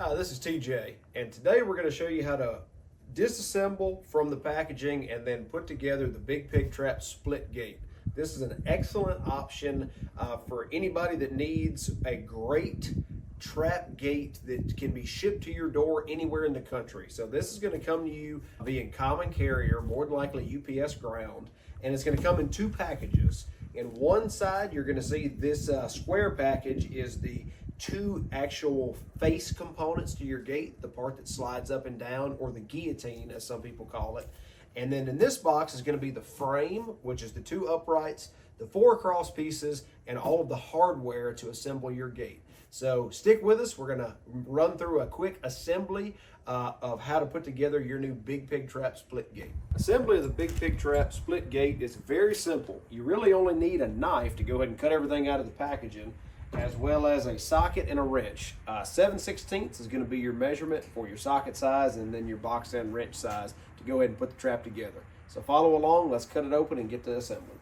Hi, this is TJ, and today we're going to show you how to disassemble from the packaging and then put together the Big Pig Trap split gate. This is an excellent option for anybody that needs a great trap gate that can be shipped to your door anywhere in the country. So this is going to come to you via common carrier, more than likely UPS ground, and it's going to come in two packages. In one side, you're going to see this square package is the two actual face components to your gate, the part that slides up and down, or the guillotine as some people call it. And then in this box is going to be the frame, which is the two uprights, the four cross pieces, and all of the hardware to assemble your gate. So stick with us. We're going to run through a quick assembly of how to put together your new Big Pig Trap split gate. Assembly of the Big Pig Trap split gate is very simple. You really only need a knife to go ahead and cut everything out of the packaging, as well as a socket and a wrench. 7/16 is going to be your measurement for your socket size, and then your box end wrench size to go ahead and put the trap together. So follow along, let's cut it open and get to assembly.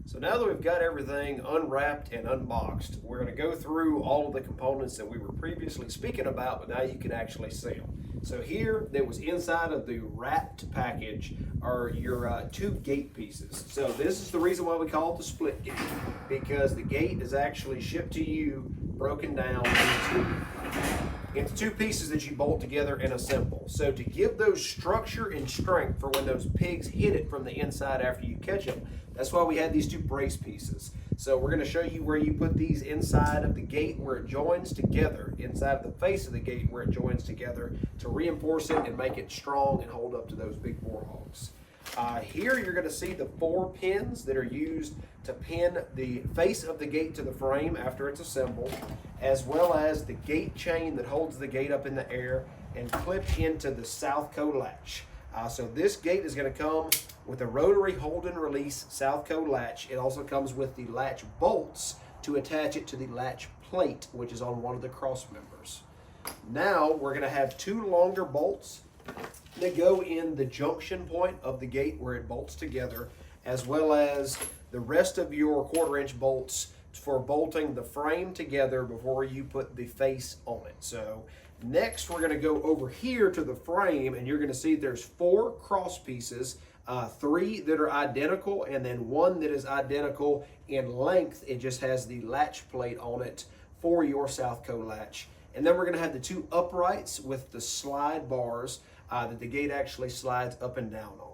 So now that we've got everything unwrapped and unboxed, we're going to go through all of the components that we were previously speaking about, but now you can actually see them. So here, that was inside of the wrapped package, are your two gate pieces. So this is the reason why we call it the split gate, because the gate is actually shipped to you broken down into two pieces that you bolt together and assemble. So to give those structure and strength for when those pigs hit it from the inside after you catch them, that's why we had these two brace pieces. So we're going to show you where you put these inside of the gate where it joins together, inside of the face of the gate where it joins together, to reinforce it and make it strong and hold up to those big boar hogs. Here you're going to see the 4 pins that are used to pin the face of the gate to the frame after it's assembled, as well as the gate chain that holds the gate up in the air and clipped into the Southco latch. So this gate is going to come with a rotary hold and release Southco latch. It also comes with the latch bolts to attach it to the latch plate, which is on one of the cross members. Now we're going to have 2 longer bolts that go in the junction point of the gate where it bolts together, as well as the rest of your 1/4-inch bolts for bolting the frame together before you put the face on it. So next we're going to go over here to the frame, and you're going to see there's 4 cross pieces, 3 that are identical, and then 1 that is identical in length. It just has the latch plate on it for your Southco latch. And then we're going to have the 2 uprights with the slide bars that the gate actually slides up and down on.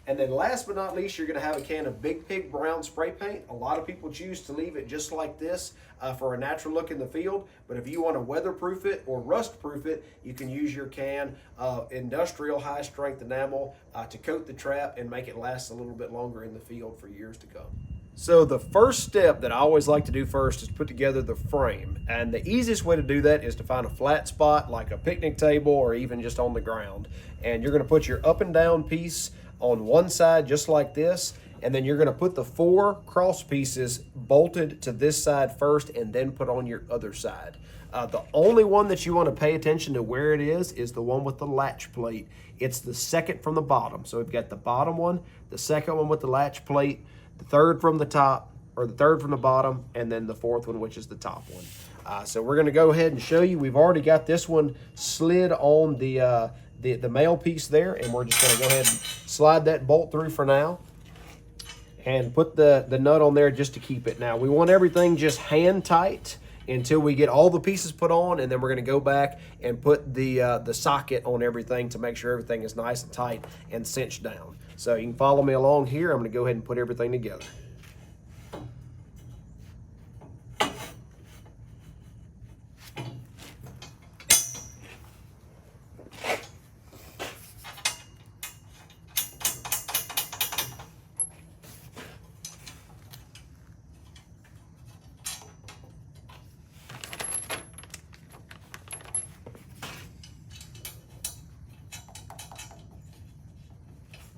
And then last but not least, you're going to have a can of Big Pig Brown spray paint. A lot of people choose to leave it just like this for a natural look in the field. But if you want to weatherproof it or rust proof it, you can use your can of industrial high strength enamel to coat the trap and make it last a little bit longer in the field for years to come. So the first step that I always like to do first is put together the frame. And the easiest way to do that is to find a flat spot like a picnic table or even just on the ground. And you're going to put your up and down piece on one side just like this, and then you're going to put the 4 cross pieces bolted to this side first and then put on your other side. The only one that you want to pay attention to where it is the one with the latch plate. It's the second from the bottom. So we've got the bottom one, the second one with the latch plate, the third from the top, or the third from the bottom, and then the 4th one, which is the top one. So we're going to go ahead and show you. We've already got this one slid on the male piece there, and we're just going to go ahead and slide that bolt through for now and put the nut on there just to keep it. Now we want everything just hand tight until we get all the pieces put on, and then we're going to go back and put the socket on everything to make sure everything is nice and tight and cinched down. So you can follow me along here. I'm going to go ahead and put everything together.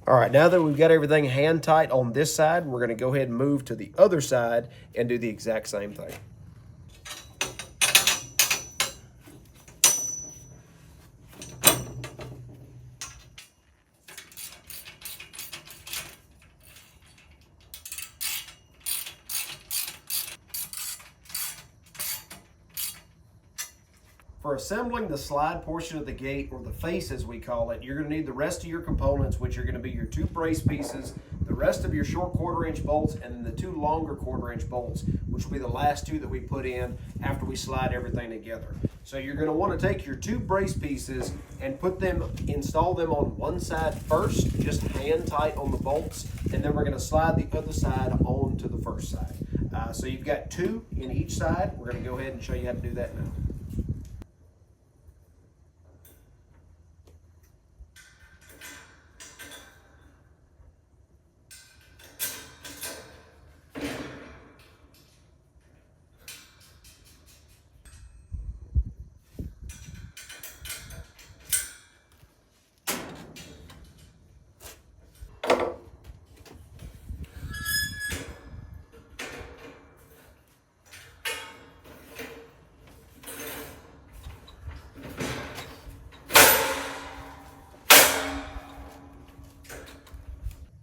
All right, now that we've got everything hand tight on this side, we're going to go ahead and move to the other side and do the exact same thing. For assembling the slide portion of the gate, or the face as we call it, you're going to need the rest of your components, which are going to be your 2 brace pieces, the rest of your short 1/4 inch bolts, and then the 2 longer 1/4 inch bolts, which will be the last 2 that we put in after we slide everything together. So you're going to want to take your 2 brace pieces and install them on one side first, just hand tight on the bolts, and then we're going to slide the other side onto the first side. So you've got 2 in each side. We're going to go ahead and show you how to do that now.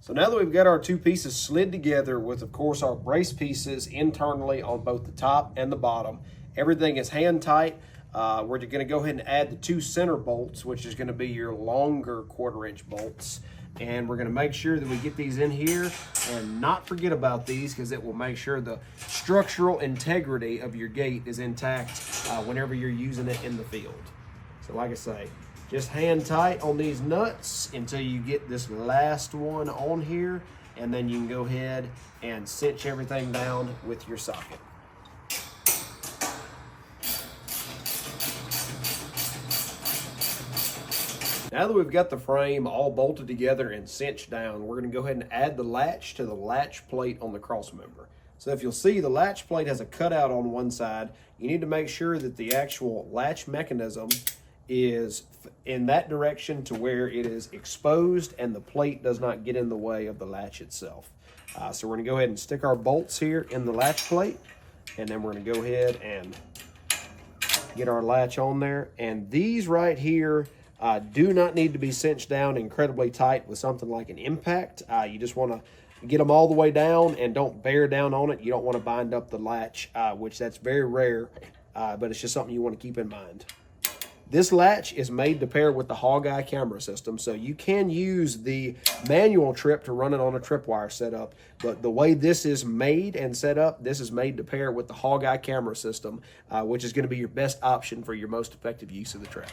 So now that we've got our 2 pieces slid together with, of course, our brace pieces internally on both the top and the bottom, everything is hand tight. We're going to go ahead and add the 2 center bolts, which is going to be your longer 1/4 inch bolts. And we're going to make sure that we get these in here and not forget about these, because it will make sure the structural integrity of your gate is intact whenever you're using it in the field. So like I say, just hand tight on these nuts until you get this last one on here, and then you can go ahead and cinch everything down with your socket. Now that we've got the frame all bolted together and cinched down, we're going to go ahead and add the latch to the latch plate on the cross member. So if you'll see, the latch plate has a cutout on one side. You need to make sure that the actual latch mechanism is in that direction to where it is exposed and the plate does not get in the way of the latch itself. So we're going to go ahead and stick our bolts here in the latch plate, and then we're going to go ahead and get our latch on there. And these right here do not need to be cinched down incredibly tight with something like an impact. You just want to get them all the way down and don't bear down on it. You don't want to bind up the latch, which that's very rare, but it's just something you want to keep in mind. This latch is made to pair with the HogEye camera system, so you can use the manual trip to run it on a tripwire setup, but the way this is made and set up, this is made to pair with the HogEye camera system, which is going to be your best option for your most effective use of the trap.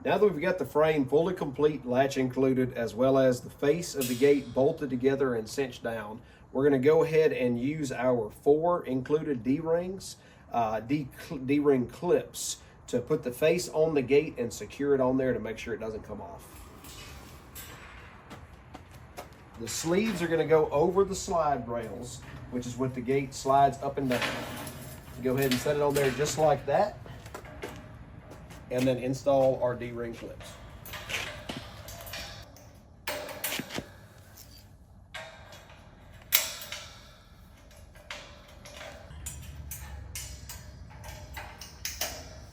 Now that we've got the frame fully complete, latch included, as well as the face of the gate bolted together and cinched down, we're going to go ahead and use our 4 included D-rings, D-ring clips, to put the face on the gate and secure it on there to make sure it doesn't come off. The sleeves are going to go over the slide rails, which is what the gate slides up and down. Go ahead and set it on there just like that, and then install our D-ring clips.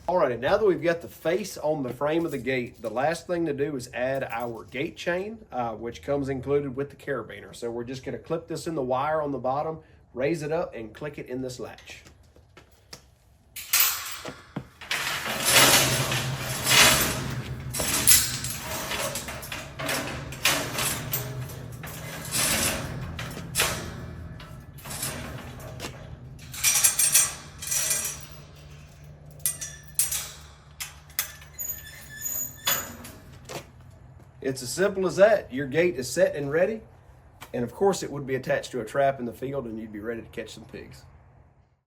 Alrighty, now that we've got the face on the frame of the gate, the last thing to do is add our gate chain, which comes included with the carabiner. So we're just going to clip this in the wire on the bottom, raise it up, and click it in this latch. It's as simple as that. Your gate is set and ready, and of course it would be attached to a trap in the field, and you'd be ready to catch some pigs.